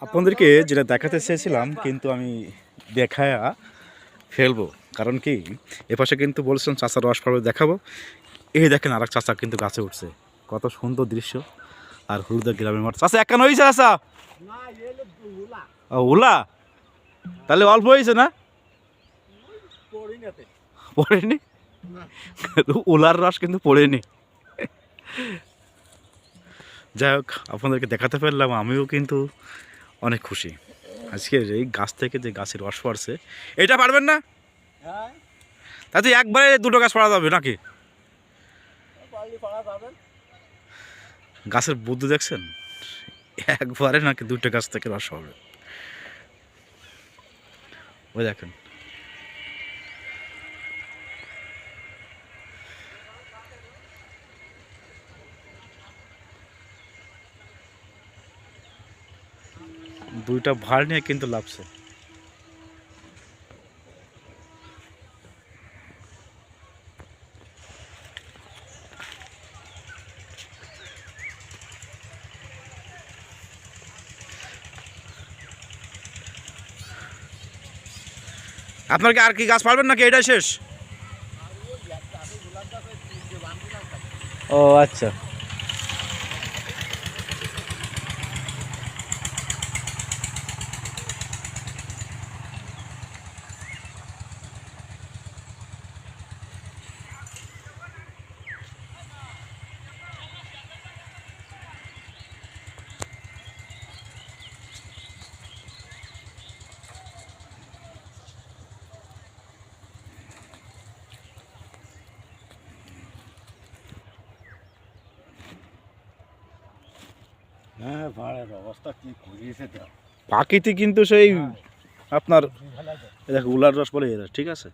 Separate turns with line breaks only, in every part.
আপনাদেরকে যেটা দেখাতে চেয়েছিলাম কিন্তু আমি দেখায়া ফেলবো, কারণ কি এপাশে কিন্তু বলছিলাম চাচার রস পাড়ে দেখাবো। এই দেখেন আর এক চাচা কিন্তু গাছে উঠছে, কত সুন্দর দৃশ্য। আর হলুদা গ্রামের মাঠ। চাচা এক কান হয়েছে চাচা? ওলা তাহলে অল্প হয়েছে না? পড়েনি, ওলার রস কিন্তু পড়েনি। যাই হোক, আপনাদেরকে দেখাতে পারলাম, আমিও কিন্তু অনেক খুশি আজকে। এই গাছ থেকে যে গাছের রস পড়ছে, এটা পারবেন না? তাতে একবারে দুটো গাছ পাড়া যাবে নাকি? গাছের বুদ্ধি দেখছেন, একবারে নাকি দুটো গাছ থেকে রস হবে। ওই দেখেন, দুইটা ভার নিয়ে কিন্তু লাভছে। আপনার কি আর কি গাছ পারবেন নাকি এটাই শেষ? ও আচ্ছা,
হ্যাঁ, ভাড়ার অবস্থা কি করিয়েছে তো।
পাখিতে কিন্তু সেই আপনার দেখো উলার রস বলে এরা, ঠিক আছে।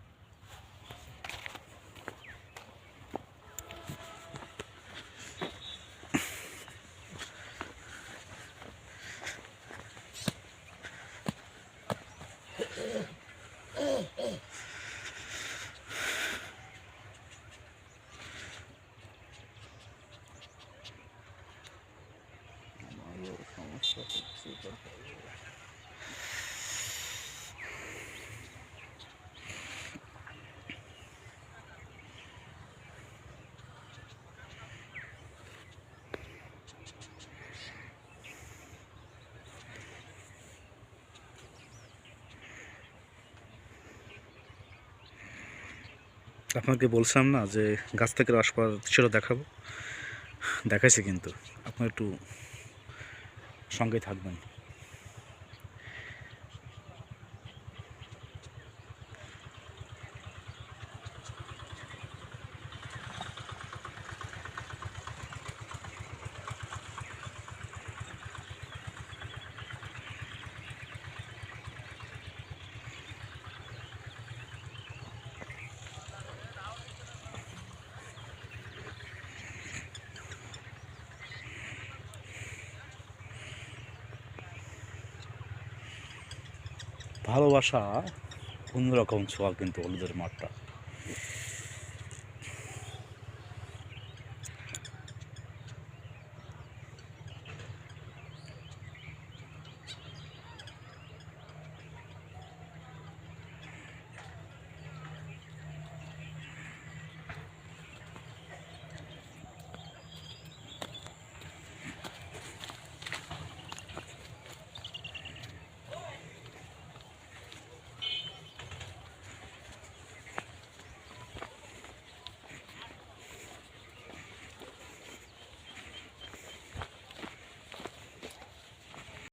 আপনাকে বলছিলাম না যে গাছ থেকে রস পড়ার সেটা দেখাবো, দেখাইছি কিন্তু। আপনার একটু সঙ্গে থাকবেন। ভালোবাসা অন্যরকম ছোঁয়া কিন্তু হলুদের মাঠটা।